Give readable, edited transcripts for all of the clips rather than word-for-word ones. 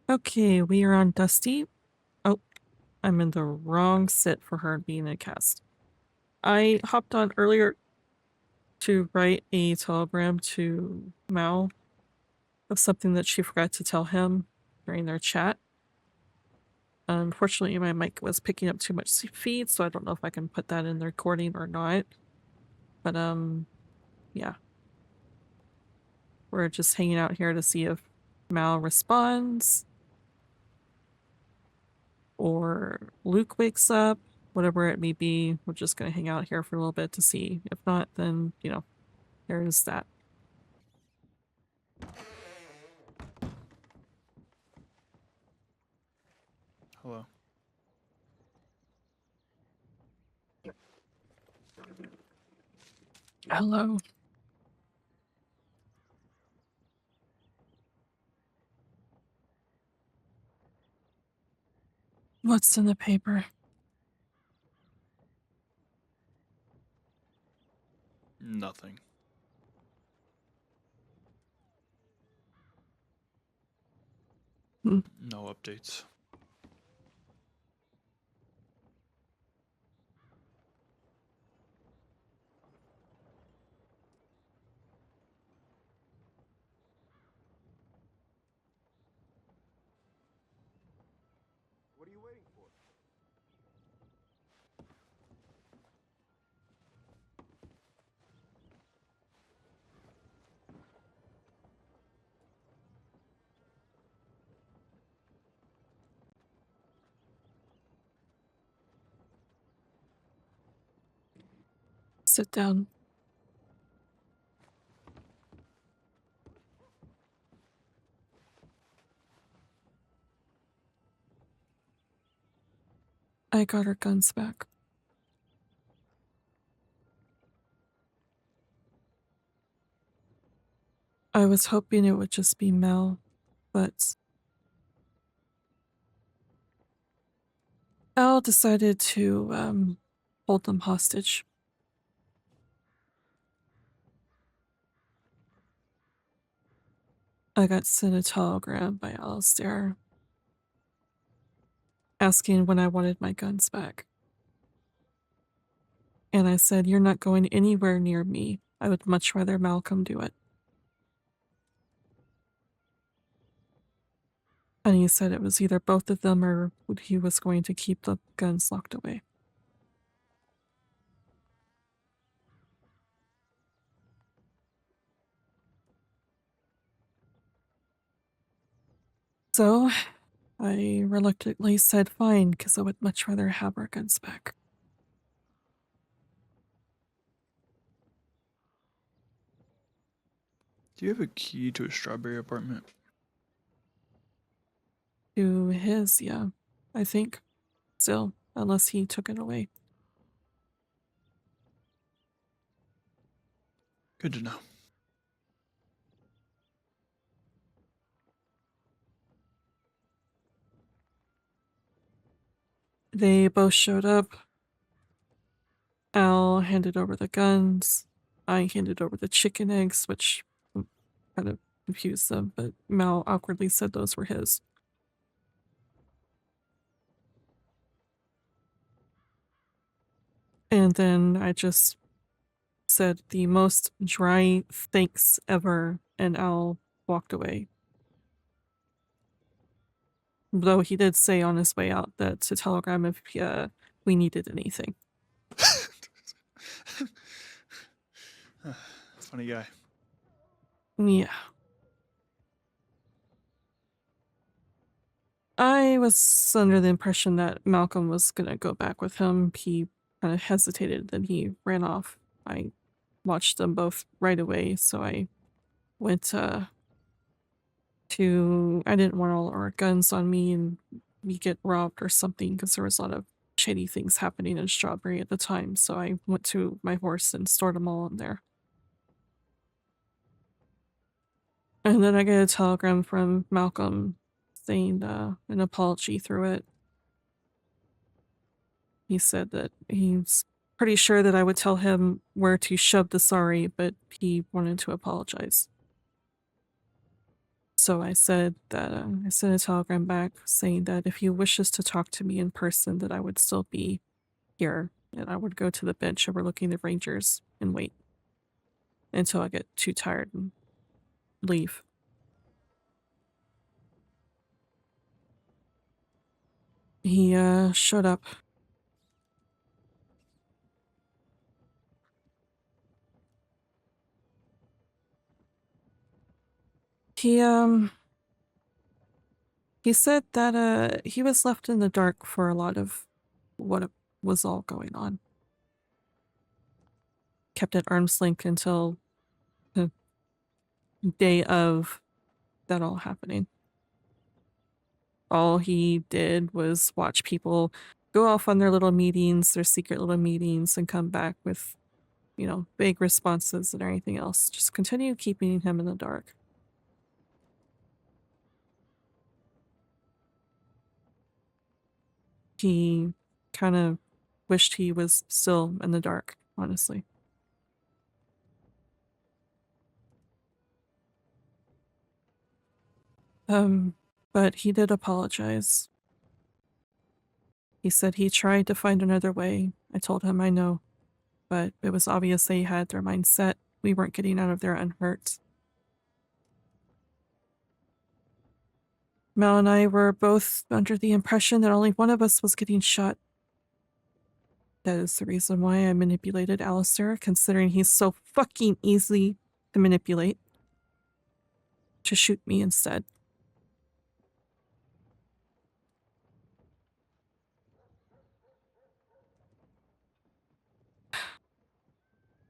Okay, we are on Dusty. Oh, I'm in the wrong sit for her being a cast. I hopped on earlier to write a telegram to Mao of something that she forgot to tell him during their chat. Unfortunately, my mic was picking up too much feed, so I don't know if I can put that in the recording or not. But, yeah. We're just hanging out here to see if Mao responds or Luke wakes up, whatever it may be. We're just gonna hang out here for a little bit to see. If not, then, you know, there's that. Hello. Hello. What's in the paper? Nothing. Hmm. No updates. What are you waiting for? Sit down. I got her guns back. I was hoping it would just be Mel, but Al decided to hold them hostage. I got sent a telegram by Alistair asking when I wanted my guns back. And I said, "You're not going anywhere near me. I would much rather Malcolm do it." And he said it was either both of them or he was going to keep the guns locked away. So I reluctantly said fine, because I would much rather have our guns back. Do you have a key to a strawberry apartment? To his, yeah, I think. Still, unless he took it away. Good to know. They both showed up. Al handed over the guns. I handed over the chicken eggs, which kind of confused them, but Mal awkwardly said those were his. And then I just said the most dry thanks ever, and Al walked away. Though he did say on his way out that to telegram if we needed anything. Funny guy. Yeah. I was under the impression that Malcolm was gonna go back with him. He kind of hesitated, then he ran off. I watched them both right away, so I went I didn't want all our guns on me and we get robbed or something, because there was a lot of shady things happening in Strawberry at the time, so I went to my horse and stored them all in there. And then I get a telegram from Malcolm saying an apology through it. He said that he's pretty sure that I would tell him where to shove the sorry, but he wanted to apologize. So I said that I sent a telegram back saying that if he wishes to talk to me in person, that I would still be here and I would go to the bench overlooking the Rangers and wait until I get too tired and leave. He showed up. He he said that he was left in the dark for a lot of what was all going on. Kept at arm's length until the day of that all happening. All he did was watch people go off on their little meetings, their secret little meetings, and come back with, you know, vague responses and everything else. Just continue keeping him in the dark. He kind of wished he was still in the dark, honestly. But he did apologize. He said he tried to find another way. I told him I know, but it was obvious they had their mind set. We weren't getting out of there unhurt. Mel and I were both under the impression that only one of us was getting shot. That is the reason why I manipulated Alistair, considering he's so fucking easy to manipulate, to shoot me instead.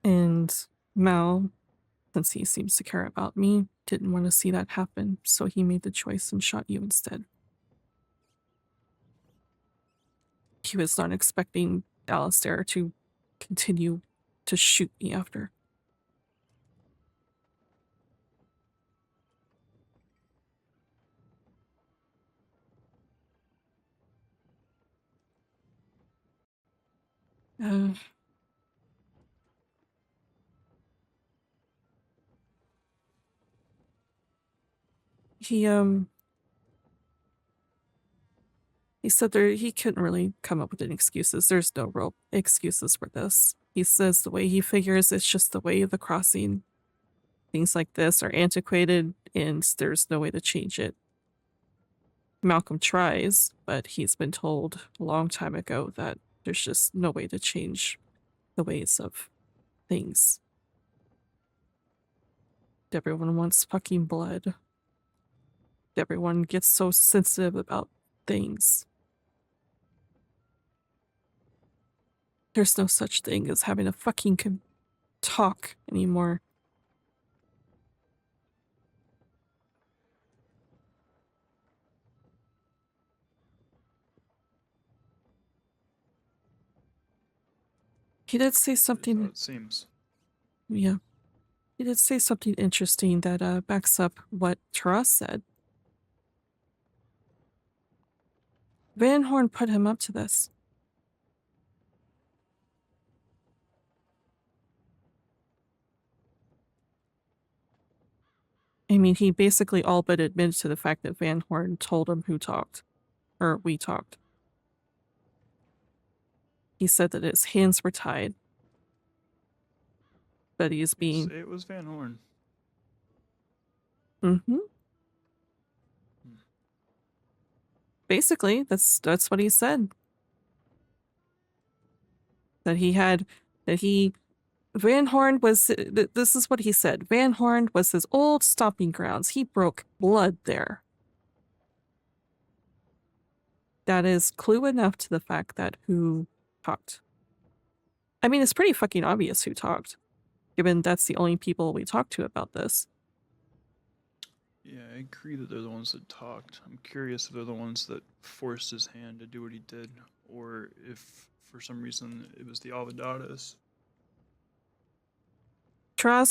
And Mal, since he seems to care about me, didn't want to see that happen, so he made the choice and shot you instead. He was not expecting Alistair to continue to shoot me after. Uh, he he said he couldn't really come up with any excuses. There's no real excuses for this. He says the way he figures it's just the way of the crossing. Things like this are antiquated and there's no way to change it. Malcolm tries, but he's been told a long time ago that there's just no way to change the ways of things. Everyone wants fucking blood. Everyone gets so sensitive about things. There's no such thing as having a fucking talk anymore. He did say something. It seems. Yeah. He did say something interesting that backs up what Taras said. Van Horn put him up to this. I mean, he basically all but admitted to the fact that Van Horn told him who talked. Or we talked. He said that his hands were tied. But he's being... It was Van Horn. Mm-hmm. Basically, that's what he said. That he had... That he... Van Horn was... This is what he said. Van Horn was his old stomping grounds. He broke blood there. That is clue enough to the fact that who talked. I mean, it's pretty fucking obvious who talked, given that's the only people we talked to about this. Yeah, I agree that they're the ones that talked. I'm curious if they're the ones that forced his hand to do what he did, or if for some reason it was the Avadadas. Tross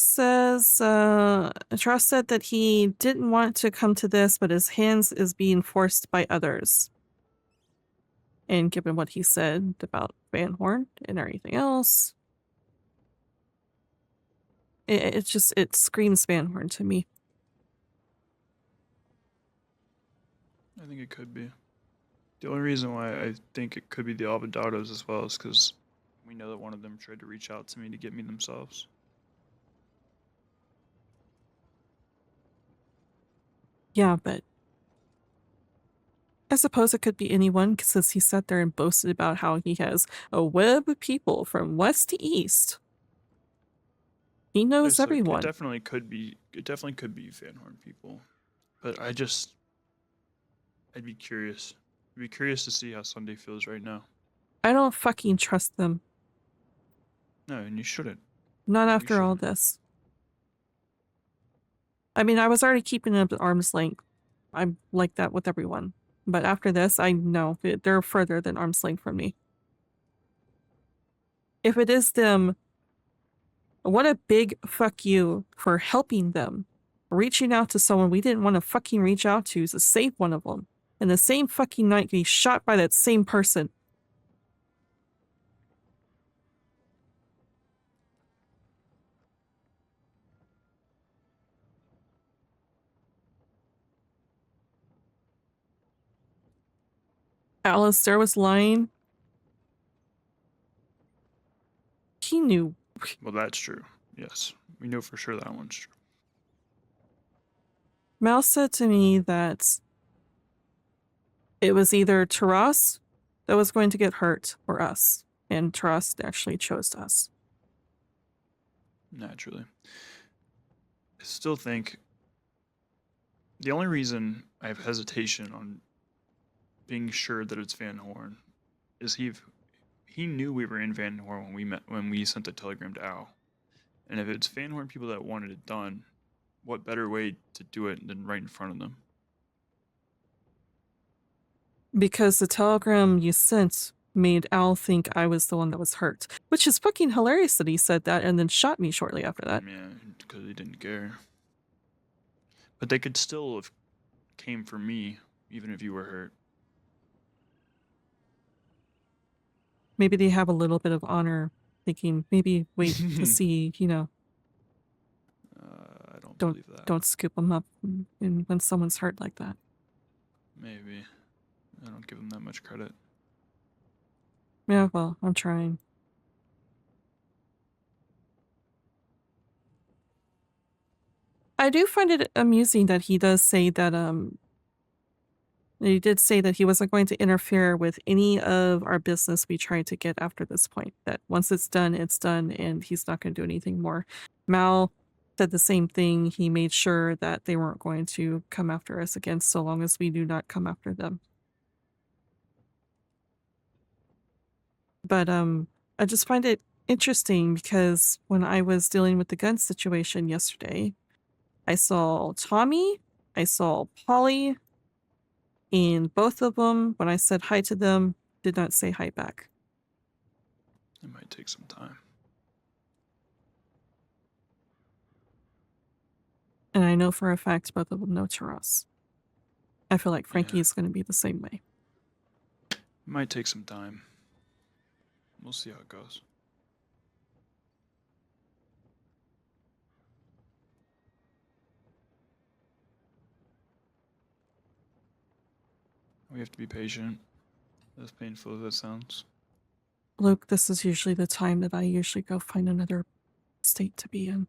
said that he didn't want to come to this, but his hands is being forced by others. And given what he said about Van Horn and everything else, it screams Van Horn to me. I think it could be. The only reason why I think it could be the Alvedados as well is because we know that one of them tried to reach out to me to get me themselves. Yeah, but I suppose it could be anyone since he sat there and boasted about how he has a web of people from west to east. He Like I knows said, everyone. it definitely could be. It definitely could be Van Horn people, but I'd be curious. I'd be curious to see how Sunday feels right now. I don't fucking trust them. No, and you shouldn't. Not You after all shouldn't. this. I mean, I was already keeping it at arm's length. I'm like that with everyone. But after this, I know they're further than arm's length from me. If it is them, what a big fuck you for helping them. Reaching out to someone we didn't want to fucking reach out to to save one of them. And the same fucking night be shot by that same person. Alistair was lying. He knew. Well, that's true. Yes, we know for sure that one's true. Mal said to me that it was either Taras that was going to get hurt or us. And Taras actually chose us. Naturally. I still think the only reason I have hesitation on being sure that it's Van Horn is he knew we were in Van Horn when we sent the telegram to Al. And if it's Van Horn people that wanted it done, what better way to do it than right in front of them? Because the telegram you sent made Al think I was the one that was hurt. Which is fucking hilarious that he said that and then shot me shortly after that. Yeah, because they didn't care. But they could still have came for me, even if you were hurt. Maybe they have a little bit of honor, thinking maybe wait to see, you know, I don't don't believe that. don't scoop them up when someone's hurt like that. Maybe. I don't give them that much credit. Yeah, well, I'm trying. I do find it amusing that he does say that he did say that he wasn't going to interfere with any of our business we tried to get after this point. That once it's done, and he's not going to do anything more. Mal said the same thing. He made sure that they weren't going to come after us again so long as we do not come after them. But I just find it interesting because when I was dealing with the gun situation yesterday, I saw Tommy, I saw Polly, and both of them, when I said hi to them, did not say hi back. It might take some time. And I know for a fact both of them know Taras. I feel like Frankie Yeah. is going to be the same way. It might take some time. We'll see how it goes. We have to be patient, as painful as that sounds. Luke, this is usually the time that I usually go find another state to be in.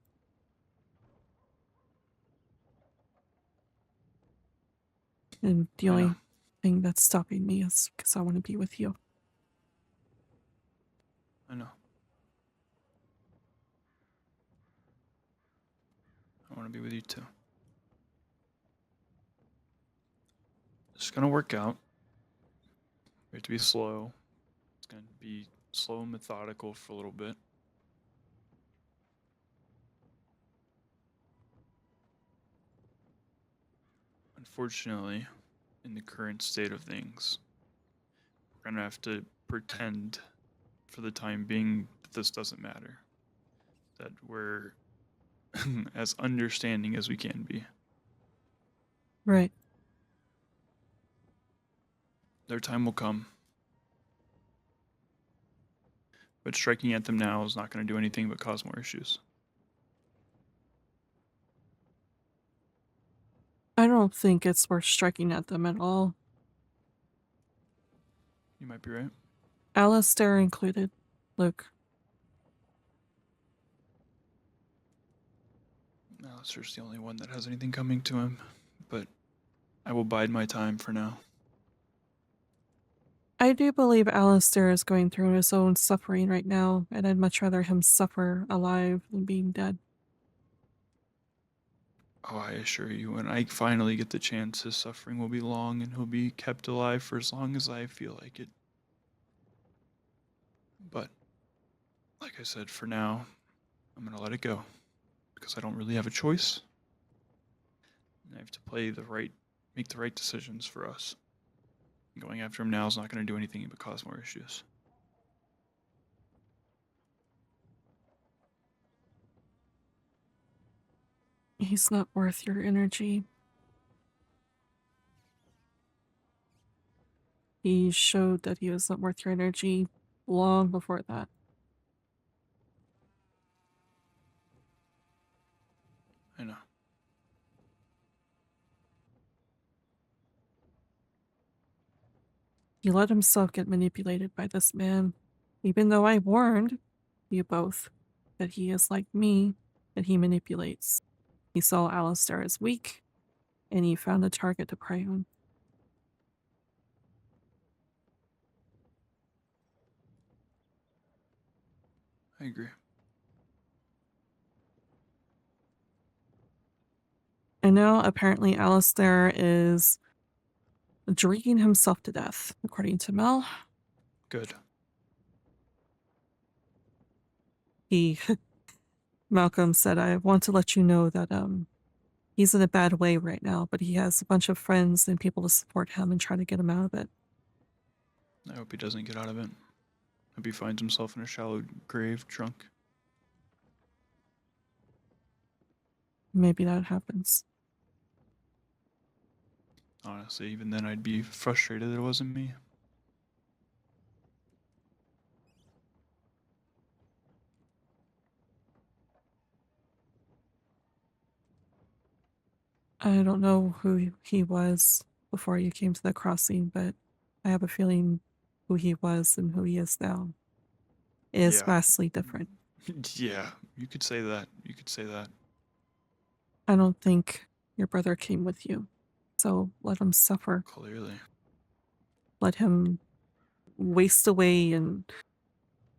And the only thing that's stopping me is because I want to be with you. I know. I want to be with you too. It's gonna work out. We have to be slow. It's gonna be slow and methodical for a little bit. Unfortunately, in the current state of things, we're gonna have to pretend for the time being that this doesn't matter. That we're as understanding as we can be. Right. Their time will come. But striking at them now is not going to do anything but cause more issues. I don't think it's worth striking at them at all. You might be right. Alistair included, Luke. Alistair's the only one that has anything coming to him, but I will bide my time for now. I do believe Alistair is going through his own suffering right now, and I'd much rather him suffer alive than being dead. Oh, I assure you, when I finally get the chance, his suffering will be long and he'll be kept alive for as long as I feel like it. But, like I said, for now, I'm gonna let it go. Because I don't really have a choice. And I have to make the right decisions for us. Going after him now is not gonna do anything but cause more issues. He's not worth your energy. He showed that he was not worth your energy long before that. I know. He let himself get manipulated by this man, even though I warned you both that he is like me, that he manipulates. He saw Alistair as weak, and he found a target to prey on. I agree. And now apparently Alistair is drinking himself to death, according to Mel. Good. He Malcolm said, I want to let you know that he's in a bad way right now, but he has a bunch of friends and people to support him and try to get him out of it. I hope he doesn't get out of it. I hope he finds himself in a shallow grave, drunk. Maybe that happens. Honestly, even then I'd be frustrated that it wasn't me. I don't know who he was before you came to the crossing, but I have a feeling who he was and who he is now is Yeah. vastly different. Yeah, you could say that. You could say that. I don't think your brother came with you, so let him suffer. Clearly. Let him waste away and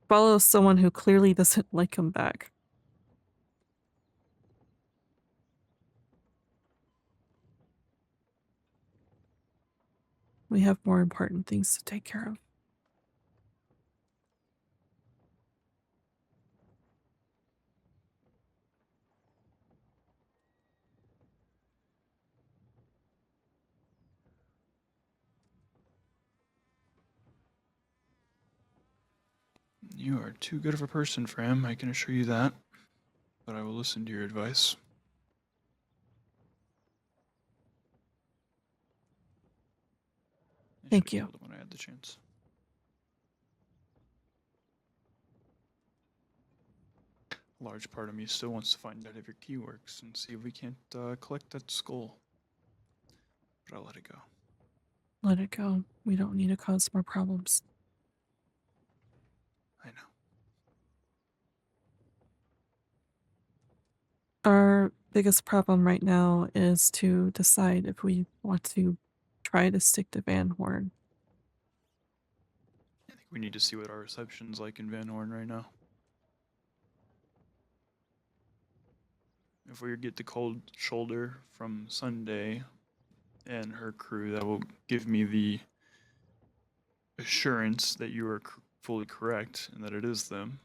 follow someone who clearly doesn't like him back. We have more important things to take care of. You are too good of a person for him, I can assure you that. But I will listen to your advice. I should Thank have you. killed him when I had the chance. A large part of me still wants to find out if your key works and see if we can't collect that skull. But I'll let it go. Let it go. We don't need to cause more problems. I know. Our biggest problem right now is to decide if we want to try to stick to Van Horn. I think we need to see what our reception's like in Van Horn right now. If we get the cold shoulder from Sunday and her crew, that will give me the assurance that you are fully correct and that it is them.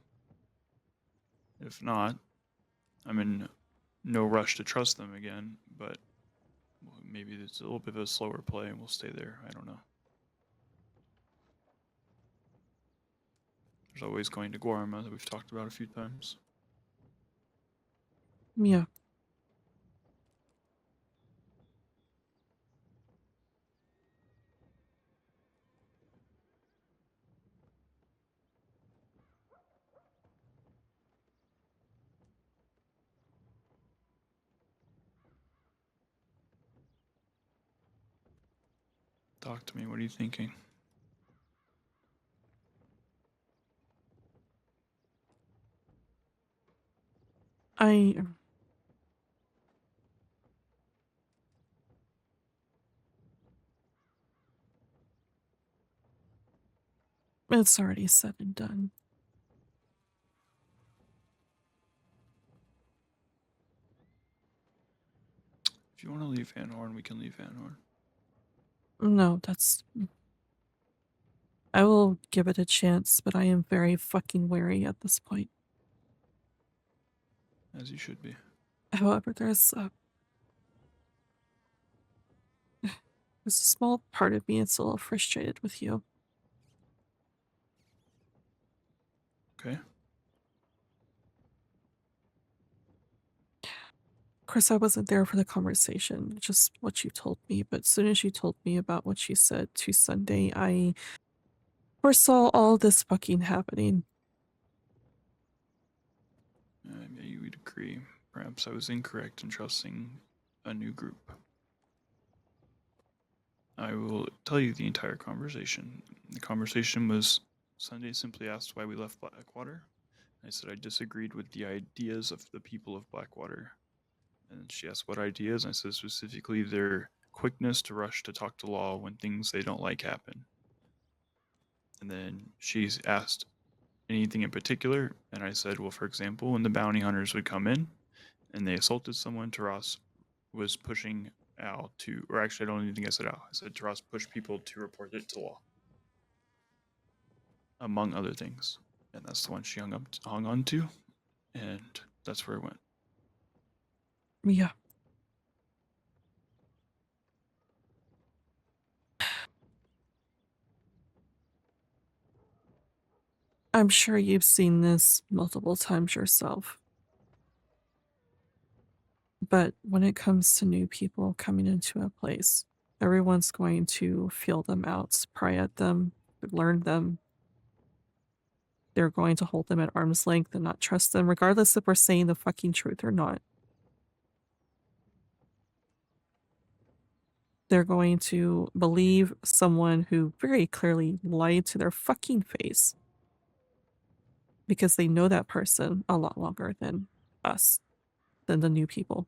If not, I'm in no rush to trust them again, but maybe it's a little bit of a slower play and we'll stay there. I don't know. There's always going to Guarma that we've talked about a few times. Yeah. Talk to me. What are you thinking? It's already said and done. If you want to leave Van Horn, we can leave Van Horn. No, I will give it a chance, but I am very fucking wary at this point. As you should be. However, there's a small part of me that's a little frustrated with you. Okay. Of course, I wasn't there for the conversation, just what you told me, but as soon as you told me about what you said to Sunday, I foresaw all this fucking happening. Yeah, you would agree. Perhaps I was incorrect in trusting a new group. I will tell you the entire conversation. The conversation was Sunday simply asked why we left Blackwater. I said I disagreed with the ideas of the people of Blackwater. And she asked what ideas, and I said specifically their quickness to rush to talk to law when things they don't like happen. And then she's asked anything in particular, and I said, well, for example, when the bounty hunters would come in and they assaulted someone, Taras was pushing Al to, or actually, I don't even think I said Al. I said Taras pushed people to report it to law, among other things. And that's the one she hung on to, and that's where it went. Yeah. I'm sure you've seen this multiple times yourself. But when it comes to new people coming into a place, everyone's going to feel them out, pry at them, learn them. They're going to hold them at arm's length and not trust them, regardless if we're saying the fucking truth or not. They're going to believe someone who very clearly lied to their fucking face because they know that person a lot longer than us, than the new people.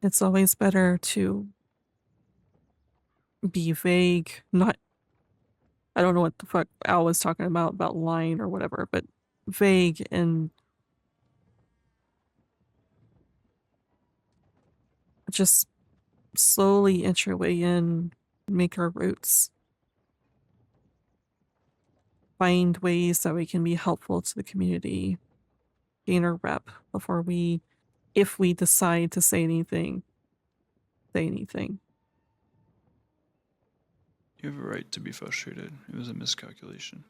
It's always better to be vague, not, I don't know what the fuck Al was talking about lying or whatever, but vague and just slowly inch your way in, make our roots, find ways that we can be helpful to the community, gain our rep before we, if we decide to say anything, say anything. You have a right to be frustrated. It was a miscalculation.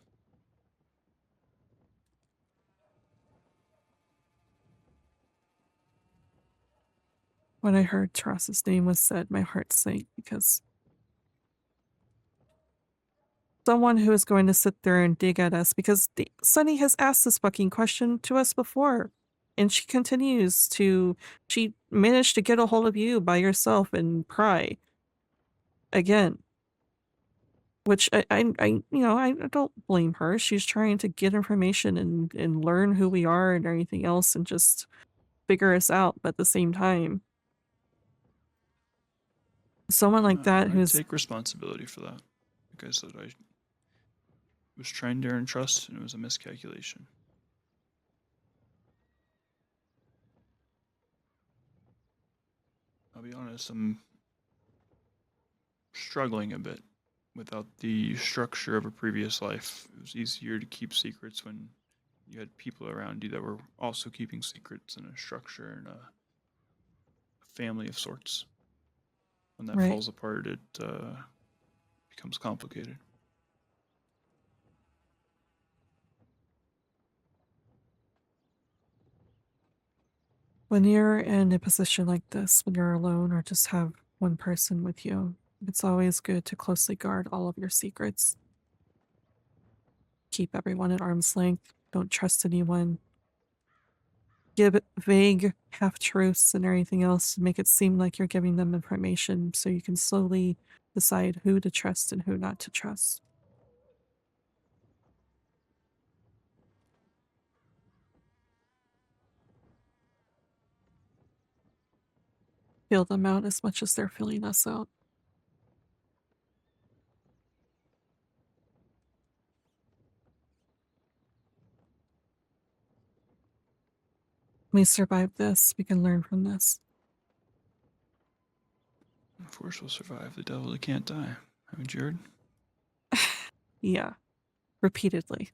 When I heard Taras's name was said, my heart sank because someone who is going to sit there and dig at us, because Sunny has asked this fucking question to us before. And she continues to, she managed to get a hold of you by yourself and pry again. Which I don't blame her. She's trying to get information and learn who we are and everything else and just figure us out. But at the same time, someone like that I who's, take responsibility for that. Like I said, I was trying to earn trust, and it was a miscalculation. I'll be honest, I'm struggling a bit without the structure of a previous life. It was easier to keep secrets when you had people around you that were also keeping secrets in a structure and a family of sorts. When that right. falls apart, it becomes complicated. When you're in a position like this, when you're alone or just have one person with you, it's always good to closely guard all of your secrets. Keep everyone at arm's length. Don't trust anyone. Give vague half-truths and everything else to make it seem like you're giving them information so you can slowly decide who to trust and who not to trust. feel them out as much as they're feeling us out. We survived this. We can learn from this. Of course we'll survive. The devil that can't die. Haven't you heard? Yeah. Repeatedly.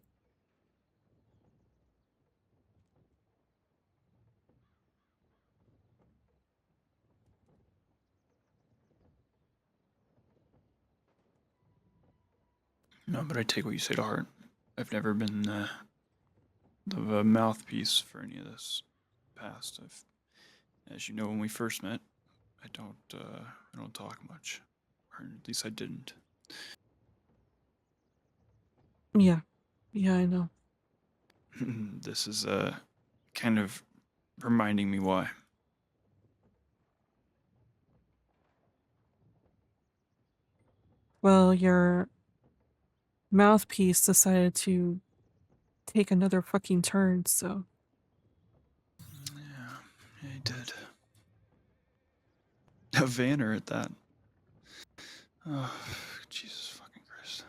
No, but I take what you say to heart. I've never been the mouthpiece for any of this past. As you know, when we first met, I don't talk much, or at least I didn't. Yeah. Yeah, I know. This is kind of reminding me why. Well, your mouthpiece decided to take another fucking turn, so. Yeah, he did. A Vanner at that. Oh, Jesus fucking Christ.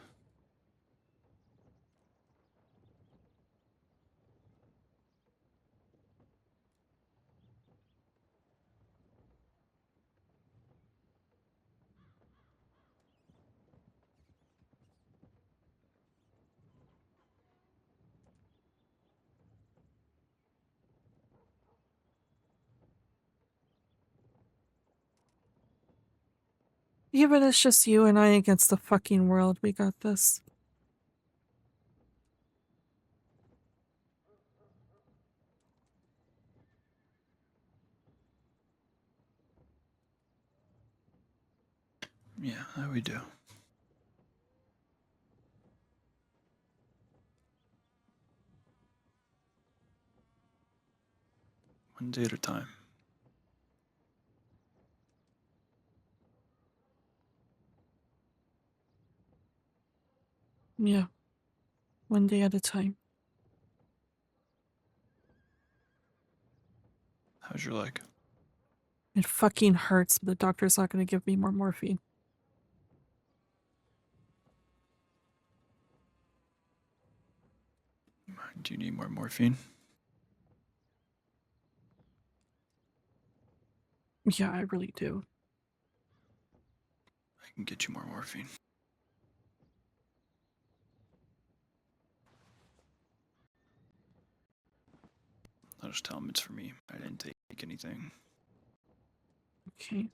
Even it's just you and I against the fucking world, we got this. Yeah, that we do. One day at a time. Yeah. One day at a time. How's your leg? It fucking hurts, but the doctor's not going to give me more morphine. Do you need more morphine? Yeah, I really do. I can get you more morphine. I'll just tell him it's for me. I didn't take anything. Okay.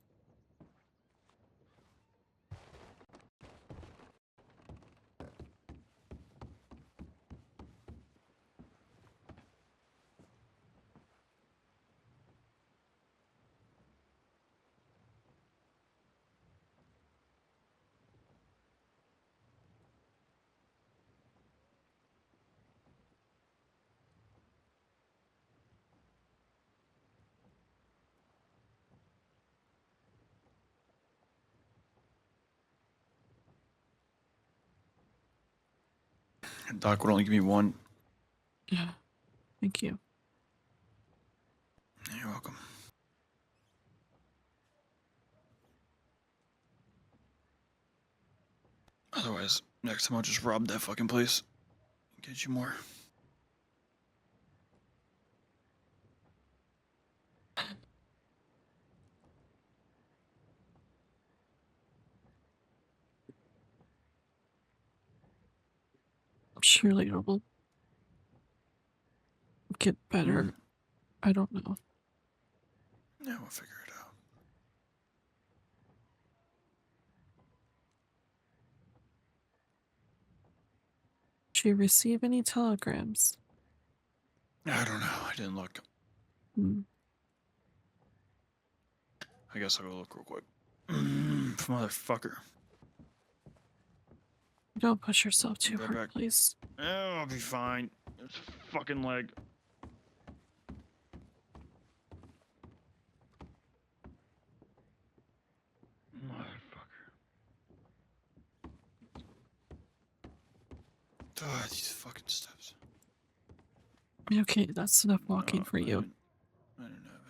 Doc would only give me one. Yeah. Thank you. You're welcome. Otherwise, next time I'll just rob that fucking place and get you more. Surely it will get better. I don't know. Yeah, we'll figure it out. Did you receive any telegrams? I don't know. I didn't look. Hmm. I guess I'll go look real quick. Motherfucker. Don't push yourself too Right hard, back. please. Oh, I'll be fine. It's a fucking leg. Motherfucker. Ah, these fucking steps. Okay, that's enough walking No, for you. I didn't have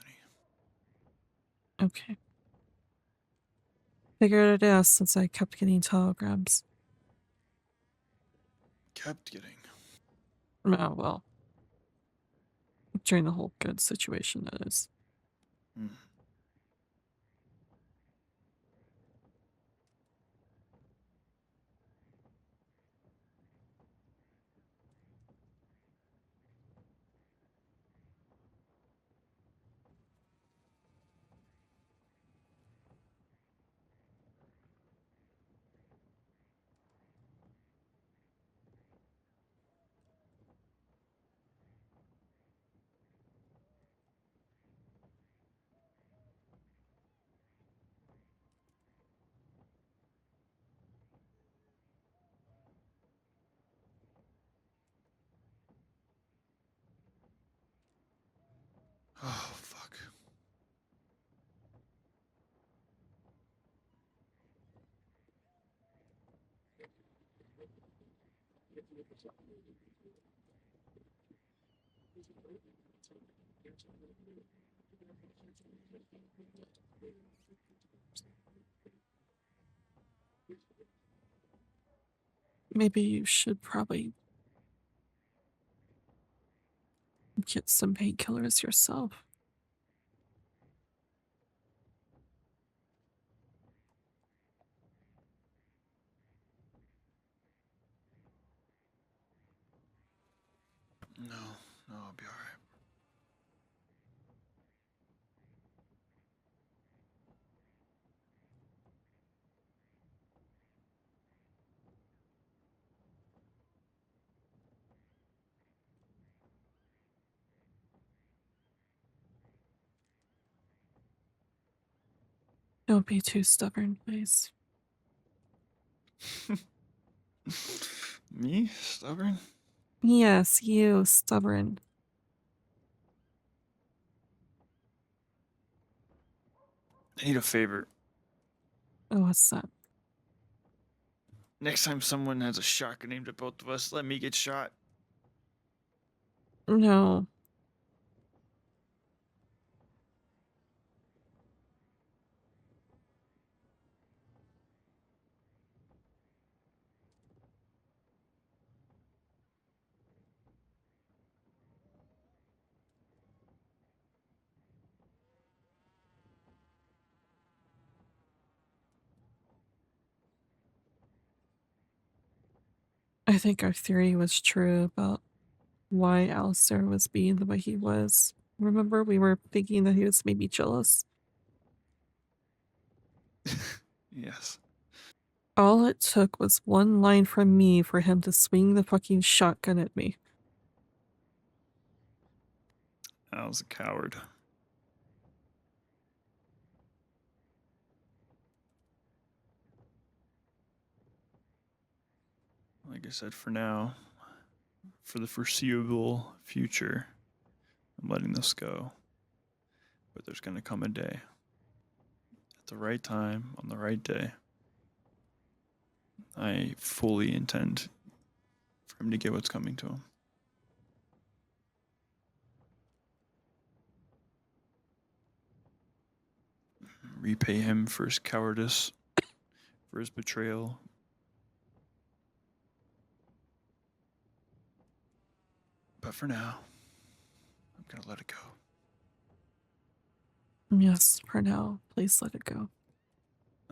any. Okay. Figured it out since I kept getting telegrams. Kept getting. Oh, well. During the whole good situation, that is. Hmm. Oh, fuck. Maybe you should probably get some painkillers yourself. No, I'll be alright. Don't be too stubborn, please. Me? Stubborn? Yes, you, stubborn. I need a favor. Oh, what's that? Next time someone has a shotgun aimed at both of us, let me get shot. No. I think our theory was true about why Alistair was being the way he was. Remember, we were thinking that he was maybe jealous? Yes. All it took was one line from me for him to swing the fucking shotgun at me. I was a coward. Like I said, for now, for the foreseeable future, I'm letting this go. But there's going to come a day, at the right time, on the right day, I fully intend for him to get what's coming to him. Repay him for his cowardice, for his betrayal. But for now, I'm going to let it go. Yes, for now, please let it go.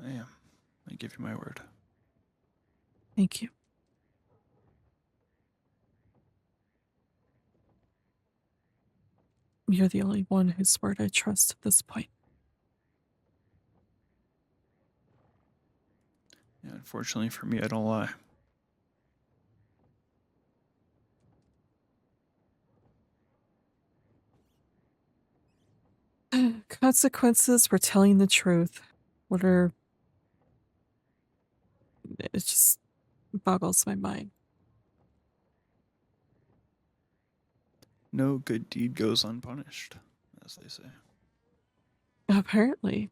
I am. I give you my word. Thank you. You're the only one whose word I trust at this point. Yeah, unfortunately for me, I don't lie. Consequences for telling the truth. What are... It just boggles my mind. No good deed goes unpunished, as they say. Apparently.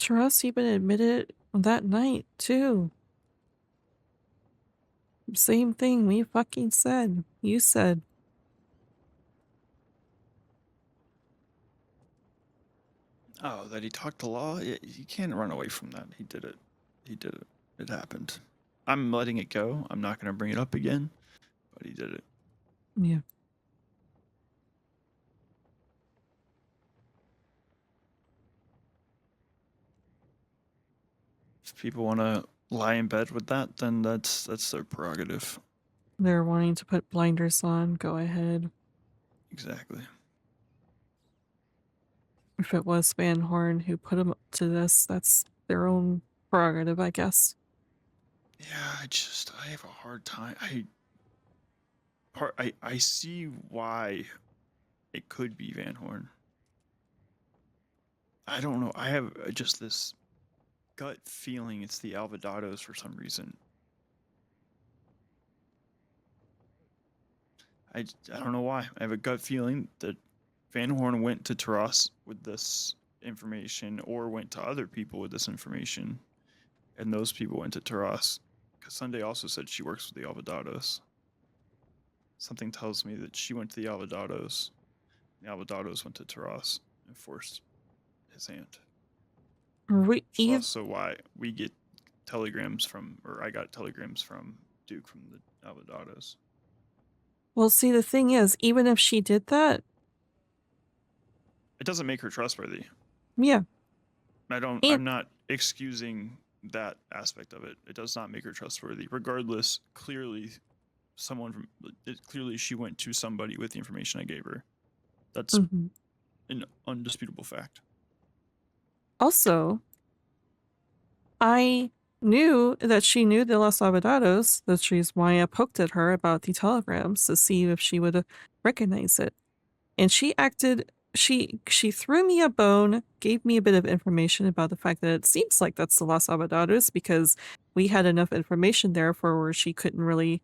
Taras even admitted that night, too. Same thing we fucking said. You said. Oh, that he talked to law? You can't run away from that. He did it. He did it. It happened. I'm letting it go. I'm not going to bring it up again, but he did it. Yeah. If people want to lie in bed with that, then that's their prerogative. They're wanting to put blinders on. Go ahead. Exactly. If it was Van Horn who put him up to this, that's their own prerogative, I guess. Yeah, I have a hard time. I see why it could be Van Horn. I don't know. I have just this gut feeling it's the Alvadados for some reason. I don't know why. I have a gut feeling that Van Horn went to Taras with this information or went to other people with this information, and those people went to Taras. Because Sunday also said she works with the Alvadados. Something tells me that she went to the Alvadados. The Alvadados went to Taras and forced his hand. Which is also why we get telegrams from, or I got telegrams from Duke from the Alvadados. Well, see, the thing is, even if she did that, it doesn't make her trustworthy. Yeah. I'm not excusing that aspect of it. It does not make her trustworthy. Regardless, clearly she went to somebody with the information I gave her. That's an undisputable fact. Also, I knew that she knew the Los Alvadados. That's why I poked at her about the telegrams to see if she would recognize it. And she acted, she threw me a bone, gave me a bit of information about the fact that it seems like that's the Los Alvadados because we had enough information there for where she couldn't really,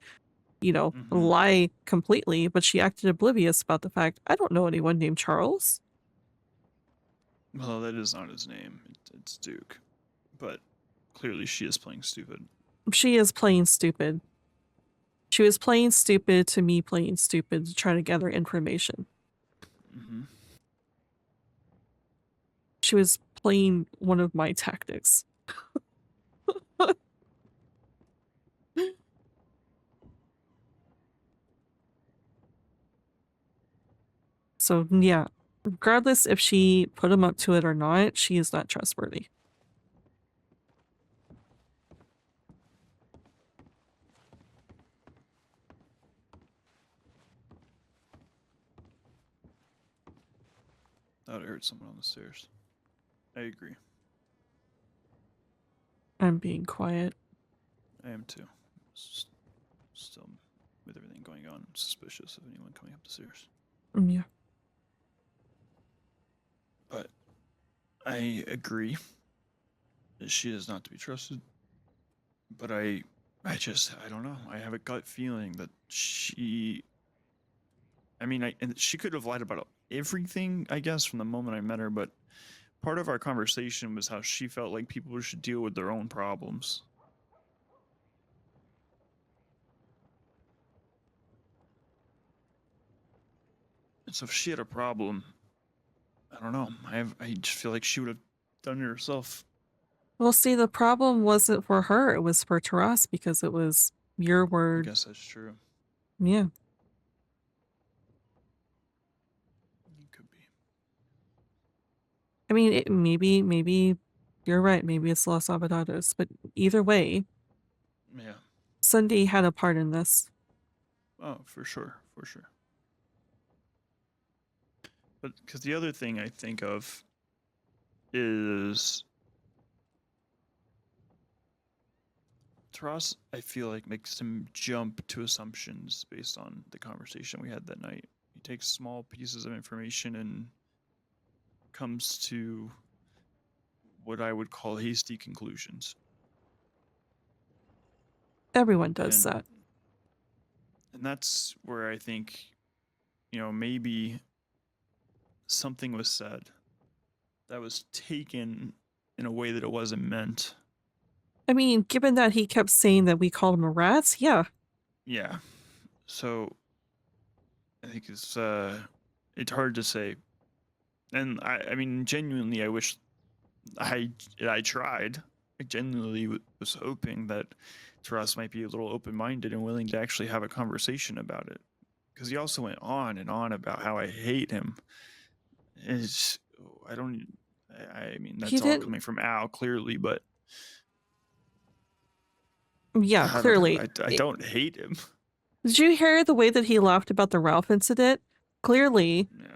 lie completely, but she acted oblivious about the fact, I don't know anyone named Charles. Well, that is not his name. It's Duke. But clearly she is playing stupid. She is playing stupid. She was playing stupid to me playing stupid to try to gather information. She was playing one of my tactics. So, yeah, regardless if she put him up to it or not, she is not trustworthy. That hurt someone on the stairs. I agree. I'm being quiet. I am too. Still, with everything going on, suspicious of anyone coming up the stairs. Yeah. But I agree that she is not to be trusted. But I don't know. I have a gut feeling that she could have lied about everything, I guess, from the moment I met her, but part of our conversation was how she felt like people should deal with their own problems. And so if she had a problem, I don't know. I just feel like she would have done it herself. Well, see, the problem wasn't for her. It was for Taras because it was your word. I guess that's true. Yeah. It could be. I mean, maybe you're right. Maybe it's Los Alvadados. But either way, yeah, Sunday had a part in this. Oh, for sure. For sure. But because the other thing I think of is Taras, I feel like, makes him jump to assumptions based on the conversation we had that night. He takes small pieces of information and comes to what I would call hasty conclusions. Everyone does that. And that's where I think, maybe something was said that was taken in a way that it wasn't meant. I mean, given that he kept saying that we called him rats, yeah. Yeah. So I think it's hard to say. And I mean, genuinely, I wish I tried. I genuinely was hoping that Taras might be a little open-minded and willing to actually have a conversation about it. Because he also went on and on about how I hate him. It's, I mean, He that's all didn't. coming from Al, clearly, but Yeah, I don't know. clearly. I don't hate him. Did you hear the way that he laughed about the Ralph incident? Clearly, Yeah.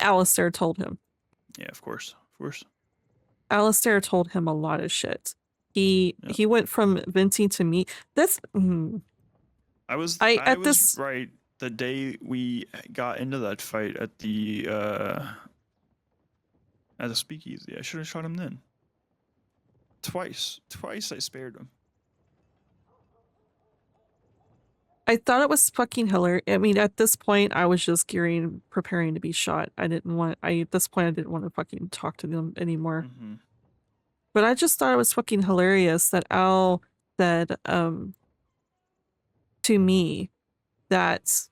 Alistair told him. Yeah, of course. Of course. Alistair told him a lot of shit. He went from venting to me. This I was this right the day we got into that fight at the speakeasy. I should have shot him then. Twice I spared him. I thought it was fucking hilarious. I mean, at this point, I was just preparing to be shot. At this point, I didn't want to fucking talk to them anymore. Mm-hmm. But I just thought it was fucking hilarious that Al said, to me that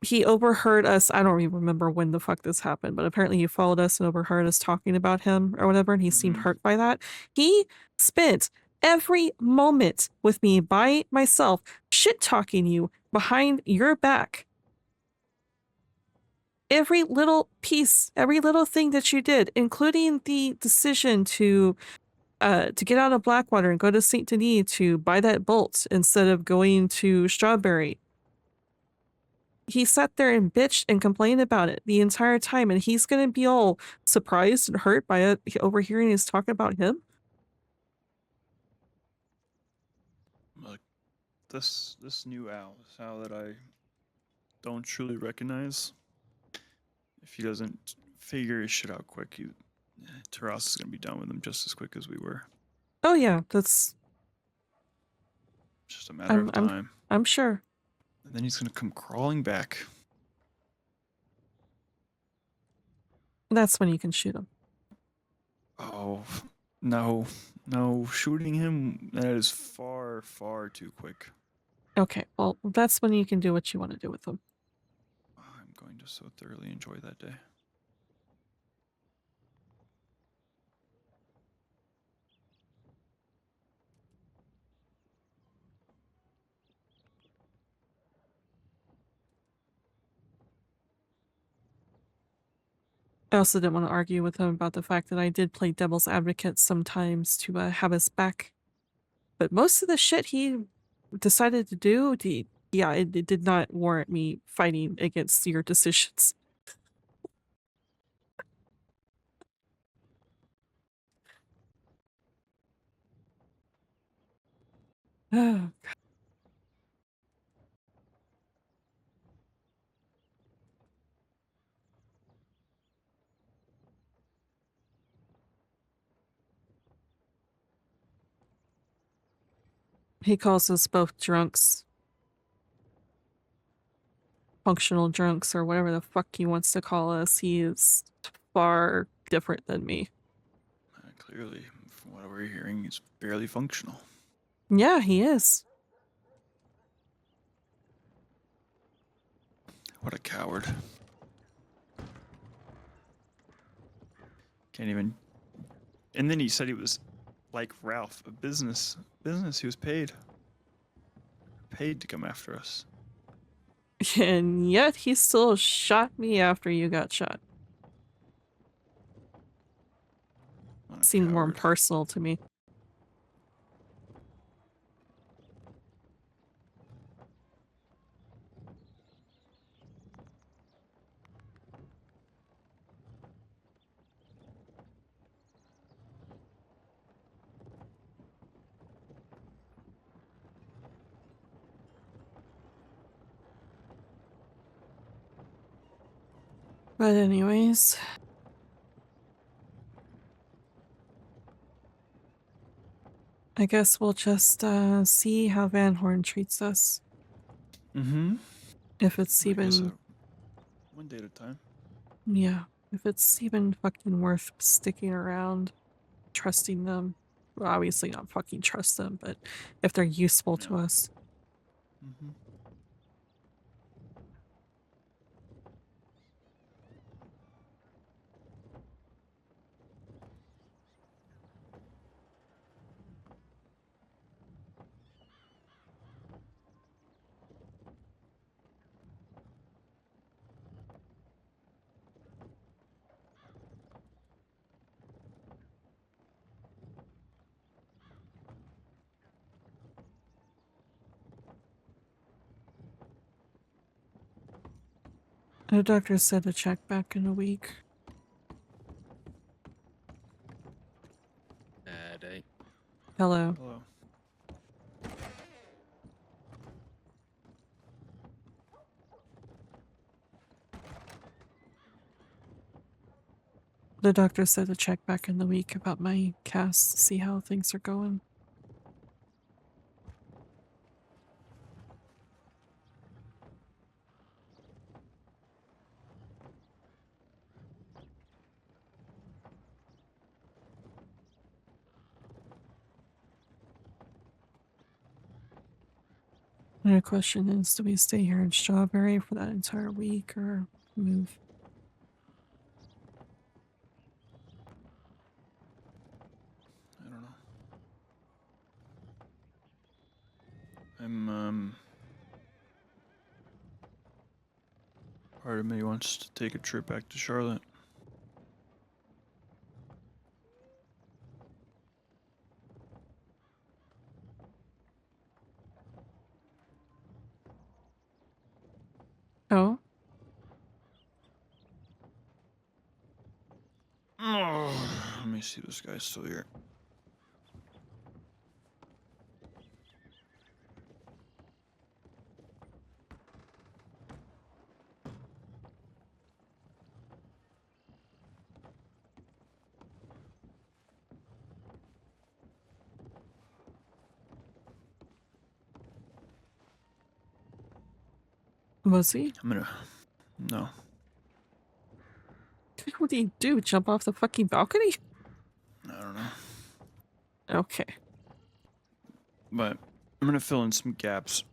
he overheard us. I don't even remember when the fuck this happened, but apparently he followed us and overheard us talking about him or whatever, and he seemed hurt by that. He spent every moment with me by myself, shit talking you behind your back. Every little piece, every little thing that you did, including the decision to get out of Blackwater and go to Saint Denis to buy that bolt instead of going to Strawberry. He sat there and bitched and complained about it the entire time, and he's gonna be all surprised and hurt by it overhearing us talking about him. Like this new Al, this Al that I don't truly recognize. If he doesn't figure his shit out quick, Taras is gonna be done with him just as quick as we were. Oh yeah, that's just a matter of time. I'm sure. And then he's gonna come crawling back. That's when you can shoot him. Oh, no. Shooting him, that is far, far too quick. Okay, well, that's when you can do what you want to do with him. I'm going to so thoroughly enjoy that day. I also didn't want to argue with him about the fact that I did play devil's advocate sometimes to have us back. But most of the shit he decided to do, it did not warrant me fighting against your decisions. Oh, God. He calls us both drunks. Functional drunks, or whatever the fuck he wants to call us. He is far different than me. Clearly, from what we're hearing, he's barely functional. Yeah, he is. What a coward. Can't even... And then he said he was like Ralph, a business. He was paid to come after us. And yet he still shot me after you got shot. Seemed more impersonal to me. But anyways, I guess we'll just see how Van Horn treats us. Mm-hmm. If it's even... one day at a time. Yeah, if it's even fucking worth sticking around, trusting them. Well, obviously not fucking trust them, but if they're useful to Yeah. us. Mm-hmm. The doctor said to check back in a week. Hello. Hello. The doctor said to check back in the week about my cast, see how things are going. And the question is, do we stay here in Strawberry for that entire week or move? I don't know. I'm part of me wants to take a trip back to Charlotte. Oh? Oh, let me see, this guy's still here. Was he? No. What do you do? Jump off the fucking balcony? I don't know. Okay. But I'm gonna fill in some gaps.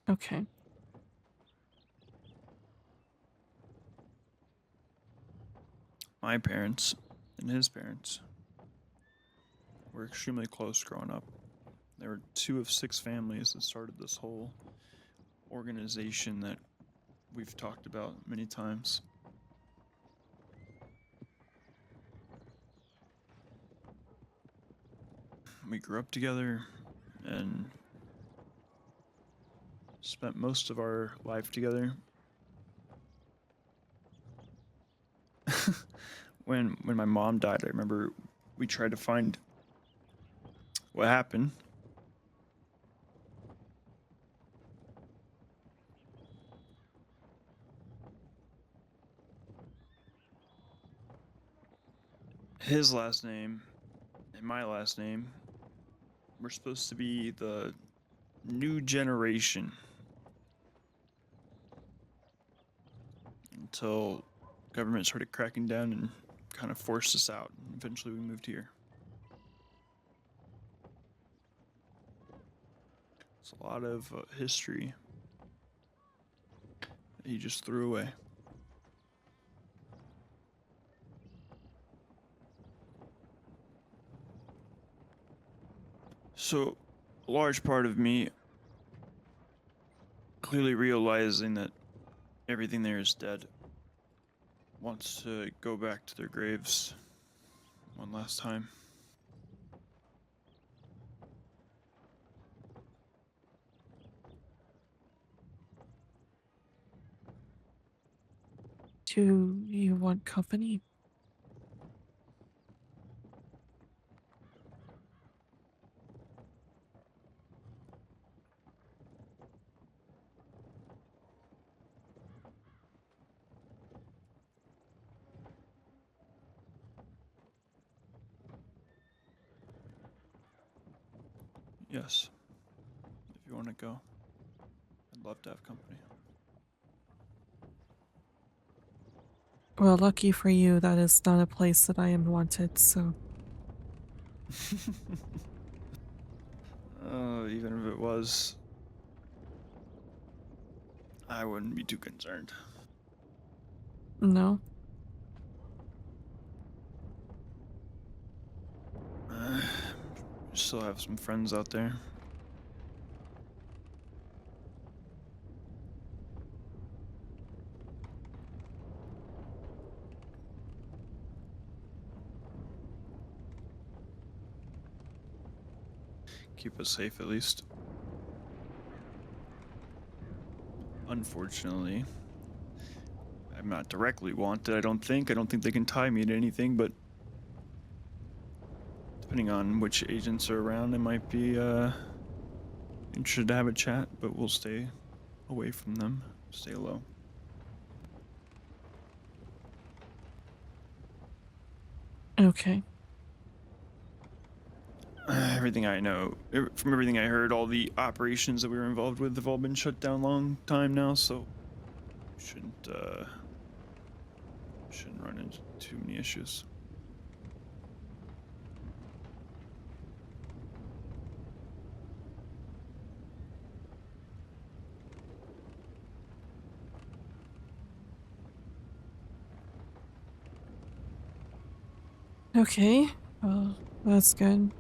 Okay. My parents and his parents were extremely close growing up. They were 2 of 6 families that started this whole organization that we've talked about many times. We grew up together and spent most of our life together. When my mom died, I remember we tried to find what happened. His last name and my last name were supposed to be the new generation until government started cracking down and kind of forced us out. Eventually, we moved here. It's a lot of history that he just threw away. So, a large part of me clearly realizing that everything there is dead wants to go back to their graves one last time. Do you want company? Yes, if you want to go, I'd love to have company. Well, lucky for you, that is not a place that I am wanted, so. Even if it was, I wouldn't be too concerned. No. Still have some friends out there. Keep us safe at least. Unfortunately, I'm not directly wanted, I don't think. I don't think they can tie me to anything, but depending on which agents are around, I might be interested to have a chat, but we'll stay away from them. Stay low. Okay. Everything I know, from everything I heard, all the operations that we were involved with have all been shut down long time now, so shouldn't run into too many issues. Okay. Well, that's good.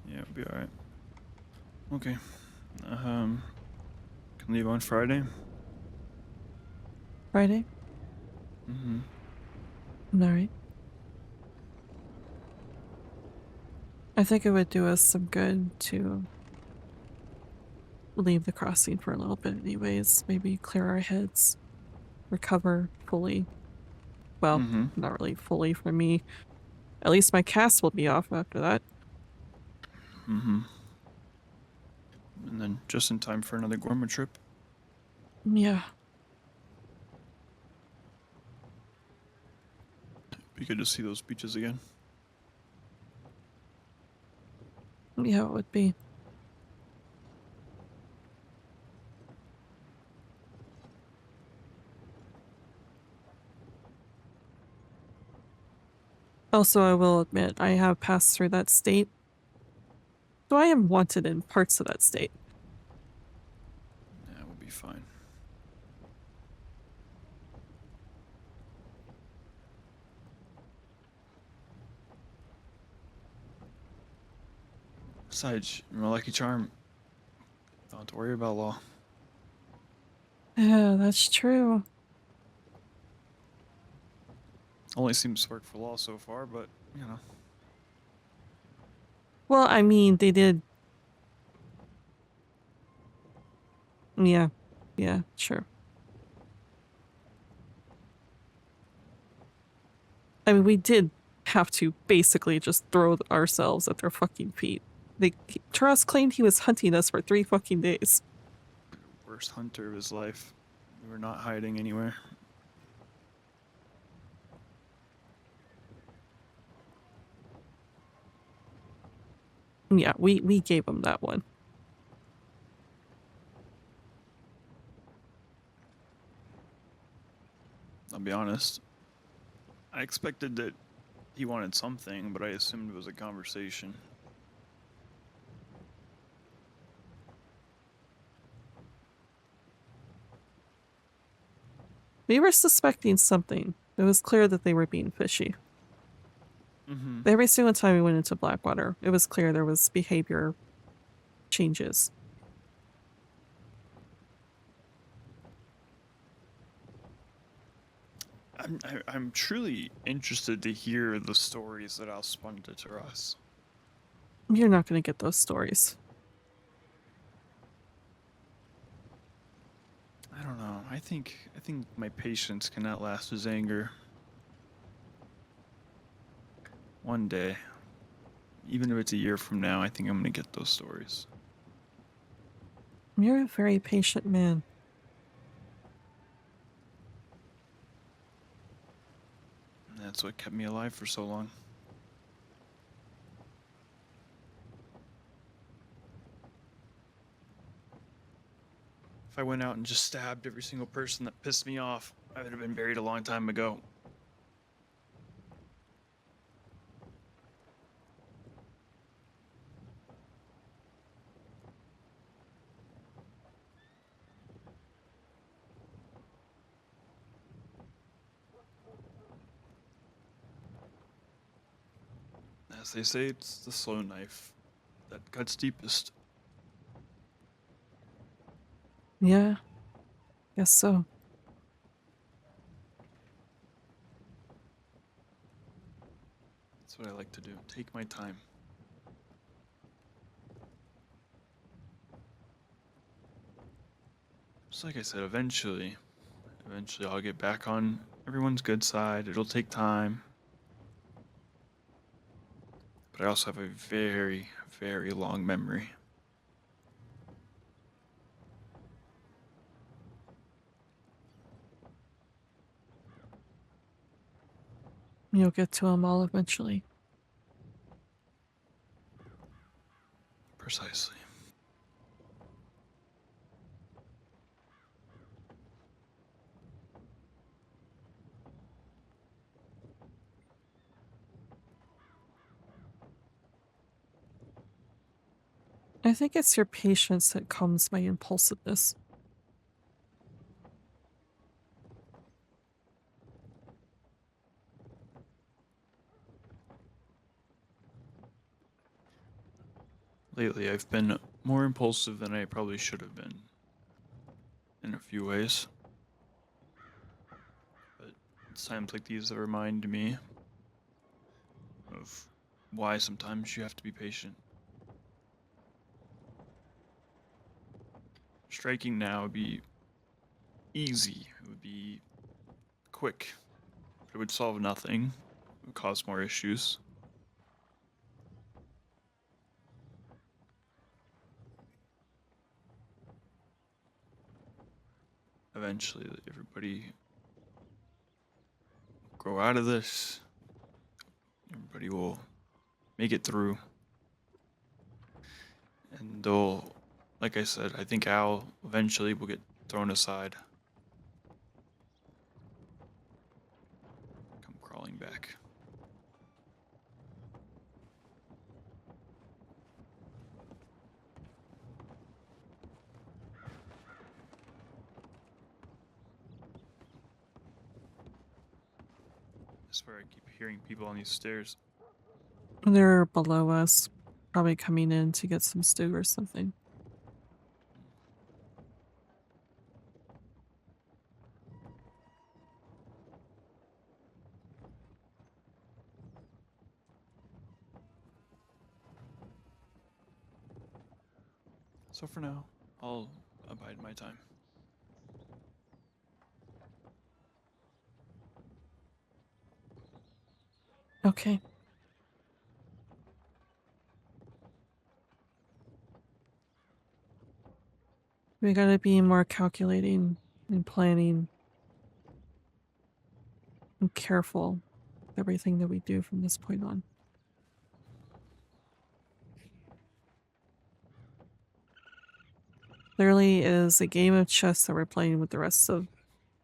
Yeah, it'll be alright. Okay. Can leave on Friday. Friday? Mm-hmm. Alright. I think it would do us some good to leave the crossing for a little bit anyways. Maybe clear our heads. Recover fully. Well, Mm-hmm. not really fully for me. At least my cast will be off after that. Mm-hmm. And then just in time for another gourmet trip. Yeah. Be good to see those beaches again. Yeah, it would be. Also, I will admit, I have passed through that state. So I am wanted in parts of that state. Yeah, we'll be fine. Besides, you're my lucky charm. Don't have to worry about law. Yeah, that's true. Only seems to work for law so far, but, you know. Well, I mean, they did. Yeah. Yeah, sure. I mean, we did have to basically just throw ourselves at their fucking feet. Taras claimed he was hunting us for 3 fucking days. Worst hunter of his life. We were not hiding anywhere. Yeah, we gave him that one. I'll be honest. I expected that he wanted something, but I assumed it was a conversation. We were suspecting something. It was clear that they were being fishy. Mm-hmm. Every single time we went into Blackwater, it was clear there was behavior changes. I'm truly interested to hear the stories that Al spun to Taras. You're not going to get those stories. I don't know. I think my patience can outlast his anger. One day, even if it's a year from now, I think I'm gonna get those stories. You're a very patient man. And that's what kept me alive for so long. If I went out and just stabbed every single person that pissed me off, I would have been buried a long time ago. As they say, it's the slow knife that cuts deepest. Yeah, guess so. That's what I like to do. Take my time. Just like I said, eventually I'll get back on everyone's good side. It'll take time. But I also have a very, very long memory. You'll get to them all eventually. Precisely. I think it's your patience that calms my impulsiveness. Lately, I've been more impulsive than I probably should have been. In a few ways. But it's times like these that remind me of why sometimes you have to be patient. Striking now would be easy. It would be quick. But it would solve nothing. It would cause more issues. Eventually, everybody will grow out of this. Everybody will make it through. And they'll, like I said, I think Al eventually will get thrown aside. Come crawling back. I swear I keep hearing people on these stairs. They're below us, probably coming in to get some stew or something. So for now, I'll abide my time. Okay. We gotta be more calculating and planning and careful with everything that we do from this point on. Clearly is a game of chess that we're playing with the rest of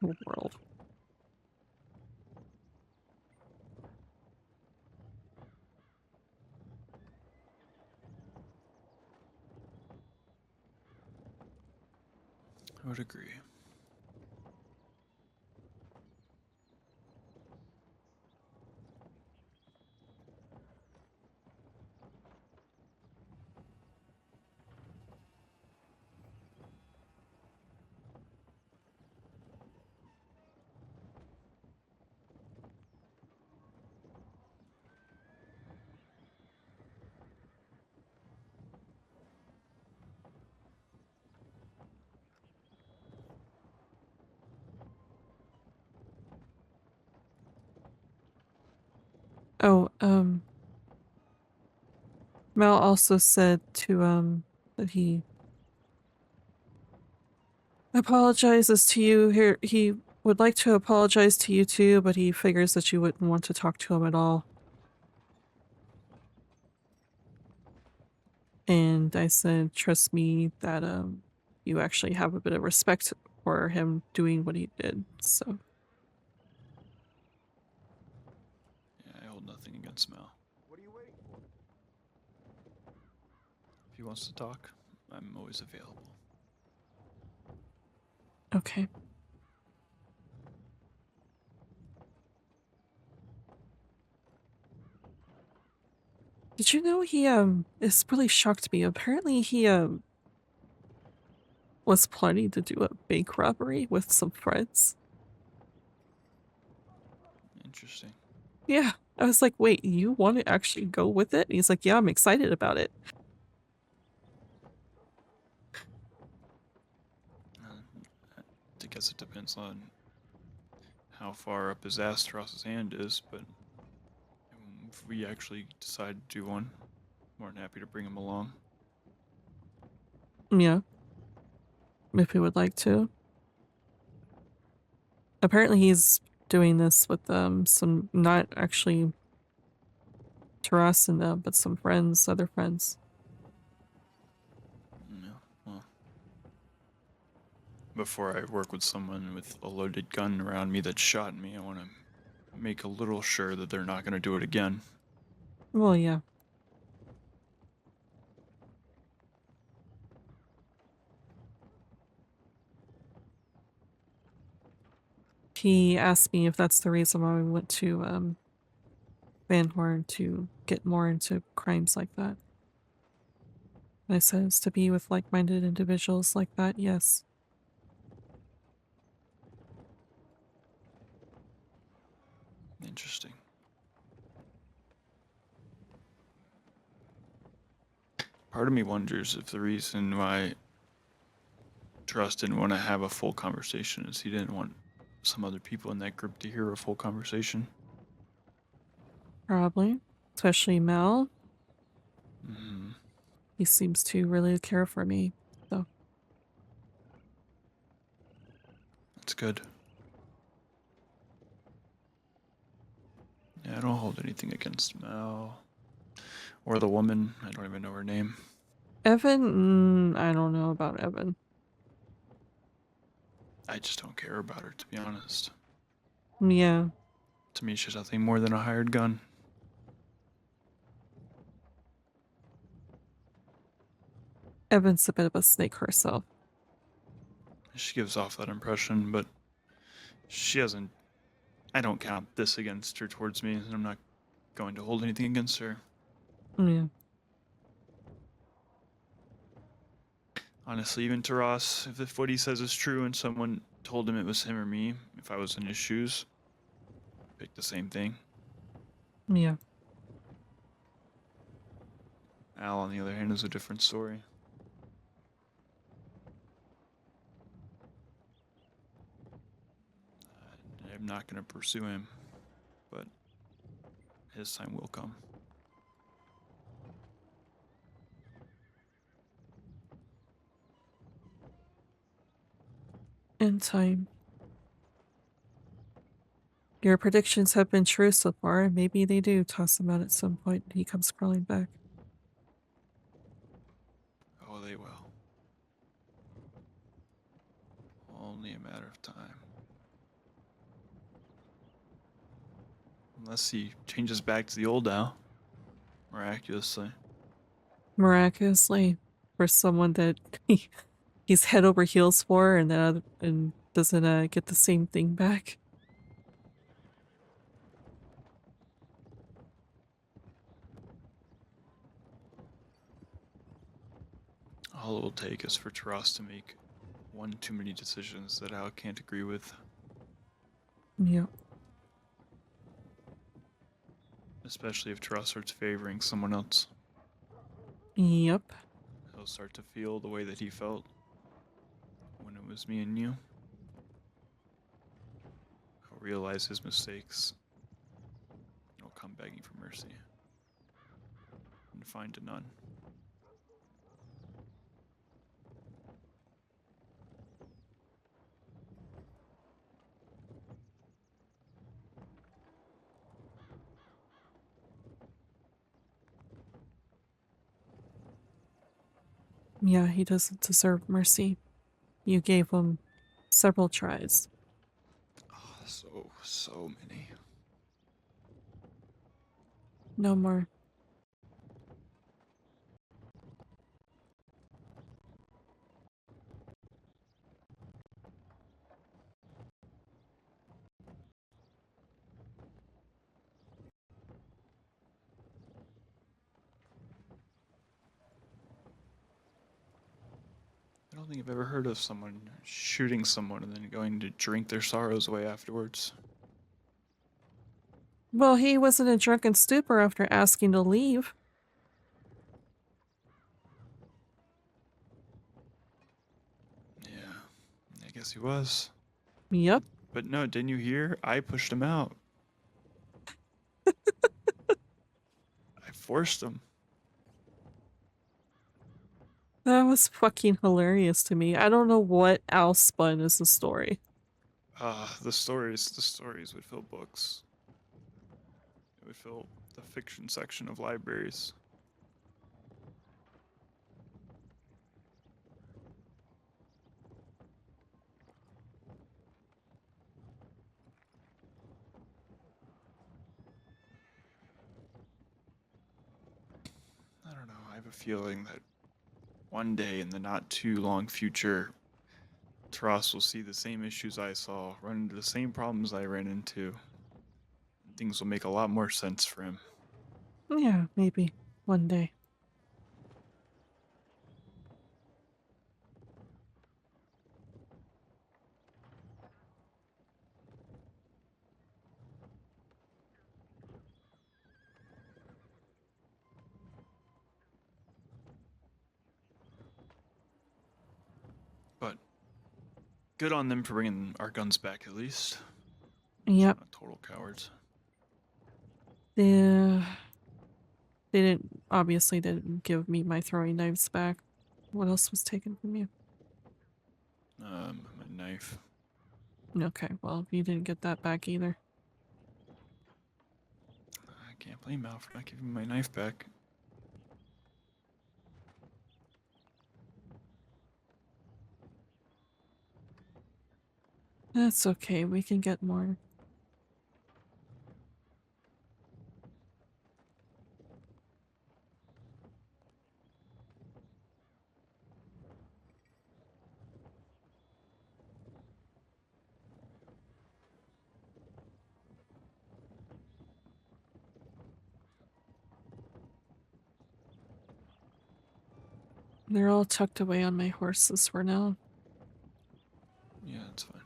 the world. I would agree. Oh, Mel also said that he apologizes to you here. He would like to apologize to you too, but he figures that you wouldn't want to talk to him at all. And I said, trust me that you actually have a bit of respect for him doing what he did. So against Mal. What are you waiting for? If he wants to talk, I'm always available. Okay. Did you know it's really shocked me. Apparently he was planning to do a bank robbery with some friends. Interesting. Yeah. I was like, wait, you want to actually go with it? And he's like, yeah, I'm excited about it. I guess it depends on how far up his ass Ross's hand is, but if we actually decide to do one, more than happy to bring him along. Yeah. If he would like to. Apparently he's doing this with some, not actually Taras and them, but some friends, other friends. Yeah, well. Before I work with someone with a loaded gun around me that shot me, I want to make a little sure that they're not going to do it again. Well, yeah. He asked me if that's the reason why we went to Van Horn, to get more into crimes like that. And I said it's to be with like-minded individuals like that, yes. Interesting. Part of me wonders if the reason why Trust didn't want to have a full conversation is he didn't want some other people in that group to hear a full conversation. Probably. Especially Mel. Mm-hmm. He seems to really care for me, so. That's good. Yeah, I don't hold anything against Mel. Or the woman. I don't even know her name. Evan? I don't know about Evan. I just don't care about her, to be honest. Yeah. To me, she's nothing more than a hired gun. Evan's a bit of a snake herself. She gives off that impression, but she hasn't. I don't count this against her towards me, and I'm not going to hold anything against her. Yeah. Honestly, even to Ross, if what he says is true and someone told him it was him or me, if I was in his shoes, I'd pick the same thing. Yeah. Al, on the other hand, is a different story. I'm not going to pursue him, but his time will come. In time. Your predictions have been true so far. Maybe they do toss him out at some point and he comes crawling back. Oh, they will. Only a matter of time. Unless he changes back to the old Al, miraculously. Miraculously, for someone that he's head over heels for and doesn't get the same thing back. All it will take is for Taras to make one too many decisions that Al can't agree with. Yeah. Especially if Taras starts favoring someone else. Yep. He'll start to feel the way that he felt when it was me and you. He'll realize his mistakes. He'll come begging for mercy. And find none. Yeah, he doesn't deserve mercy. You gave him several tries. Oh, so many. No more. I don't think I've ever heard of someone shooting someone and then going to drink their sorrows away afterwards. Well, he was in a drunken stupor after asking to leave. Yeah, I guess he was. Yep. But no, didn't you hear? I pushed him out. I forced him. That was fucking hilarious to me. I don't know what else spun as the story. The stories would fill books. It would fill the fiction section of libraries. I don't know. I have a feeling that one day in the not too long future, Taras will see the same issues I saw, run into the same problems I ran into. And things will make a lot more sense for him. Yeah, maybe. One day. But good on them for bringing our guns back at least. Yep. Not total cowards. They obviously didn't give me my throwing knives back. What else was taken from you? My knife. Okay, well, you didn't get that back either. I can't blame Mal for not giving me my knife back. That's okay, we can get more. They're all tucked away on my horses for now. Yeah, that's fine.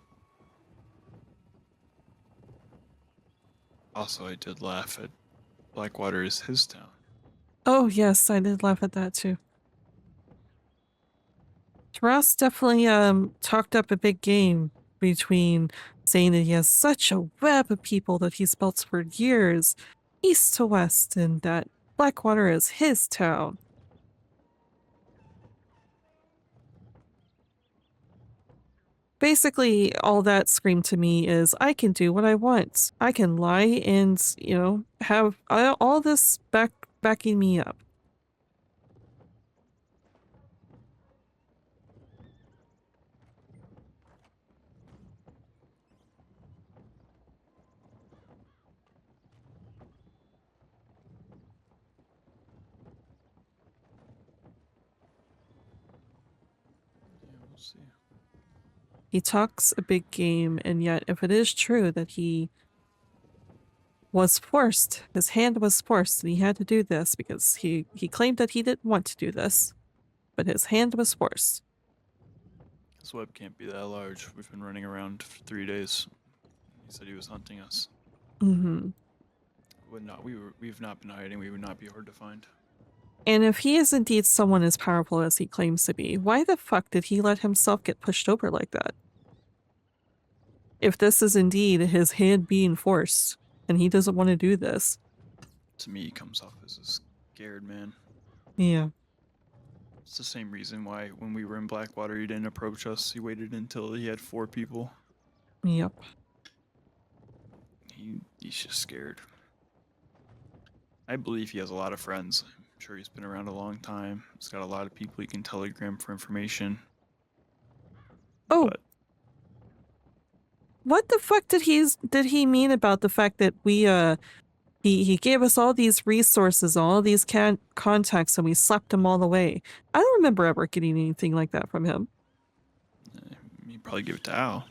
Also, I did laugh at Blackwater is his town. Oh yes, I did laugh at that too. Ross definitely talked up a big game between saying that he has such a web of people that he's built for years, east to west, and that Blackwater is his town. Basically, all that screamed to me is I can do what I want. I can lie and, have all this backing me up. Yeah, we'll see. He talks a big game, and yet if it is true that he was forced, his hand was forced, and he had to do this because he claimed that he didn't want to do this, but his hand was forced. This web can't be that large. We've been running around for 3 days. He said he was hunting us. Mm-hmm. We've not been hiding. We would not be hard to find. And if he is indeed someone as powerful as he claims to be, why the fuck did he let himself get pushed over like that? If this is indeed his hand being forced, and he doesn't want to do this. To me, he comes off as a scared man. Yeah. It's the same reason why when we were in Blackwater, he didn't approach us. He waited until he had 4 people. Yep. He's just scared. I believe he has a lot of friends. I'm sure he's been around a long time. He's got a lot of people he can telegram for information. Oh. But What the fuck did he mean about the fact that he He gave us all these resources, all these contacts, and we slapped him all away. I don't remember ever getting anything like that from him. You probably give it to Al.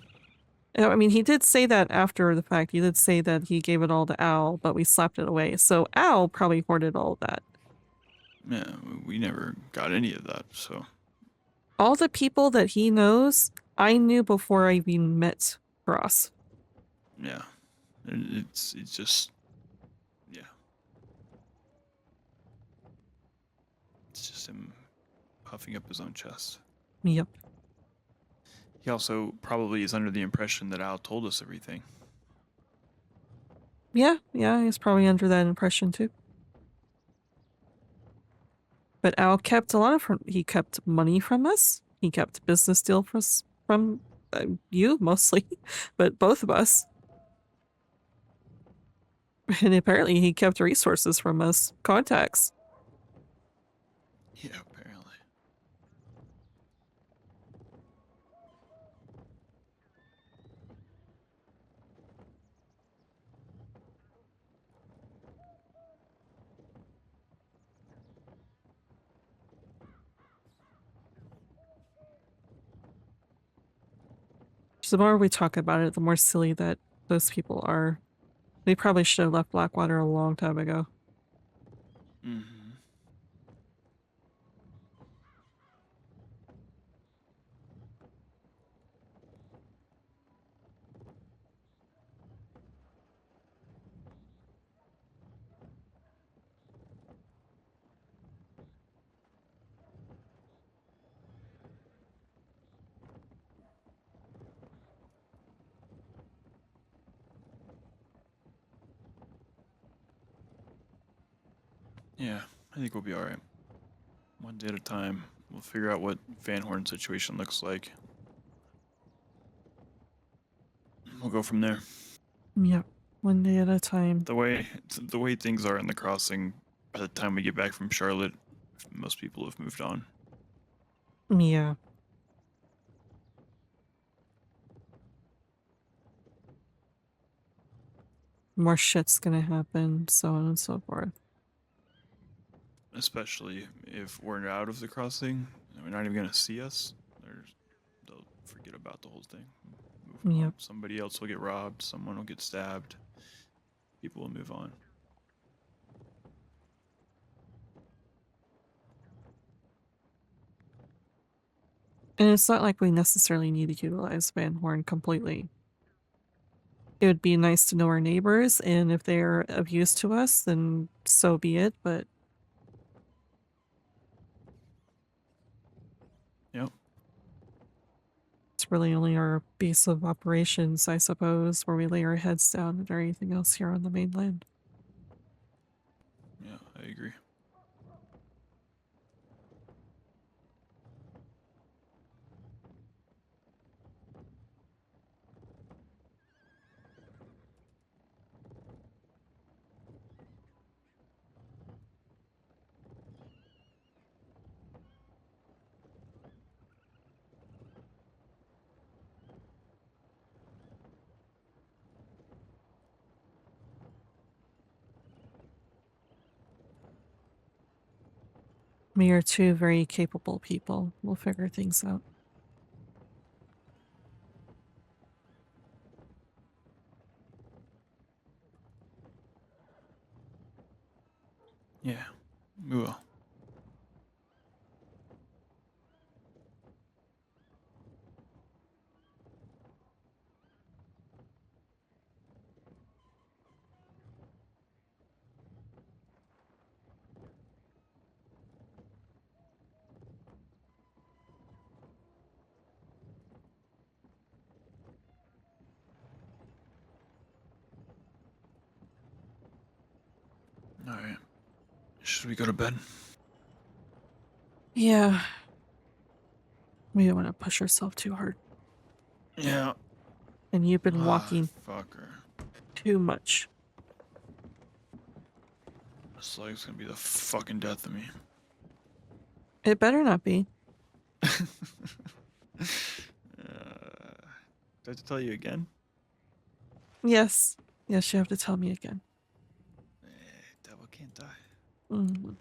I mean, he did say that after the fact. He did say that he gave it all to Al, but we slapped it away. So Al probably hoarded all of that. Yeah, we never got any of that, so. All the people that he knows, I knew before I even met Ross. Yeah. It's just, yeah. It's just him puffing up his own chest. Yep. He also probably is under the impression that Al told us everything. Yeah, he's probably under that impression too. But Al kept a lot of he kept money from us. He kept business deal from you mostly, but both of us. And apparently he kept resources from us, contacts. Yeah, apparently. So the more we talk about it, the more silly that those people are. They probably should have left Blackwater a long time ago. Mm-hmm. Yeah, I think we'll be alright. One day at a time. We'll figure out what Van Horn's situation looks like. We'll go from there. Yep, one day at a time. The way things are in the crossing, by the time we get back from Charlotte, most people have moved on. Yeah. More shit's gonna happen, so on and so forth. Especially if we're out of the crossing, and they're not even gonna see us. They'll forget about the whole thing. Move on. Yep. Somebody else will get robbed. Someone will get stabbed. People will move on. And it's not like we necessarily need to utilize Van Horn completely. It would be nice to know our neighbors, and if they're of use to us, then so be it, but Yep. it's really only our base of operations, I suppose, where we lay our heads down and everything else here on the mainland. Yeah, I agree. We are two very capable people. We'll figure things out. Yeah, we will. All right. Should we go to bed? Yeah. We don't want to push ourselves too hard. Yeah. And you've been walking Fucker. too much. This leg's gonna be the fucking death of me. It better not be. Do I have to tell you again? Yes. Yes, you have to tell me again. Yeah. can't die. Mm.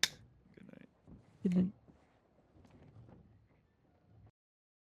Good night. Good night.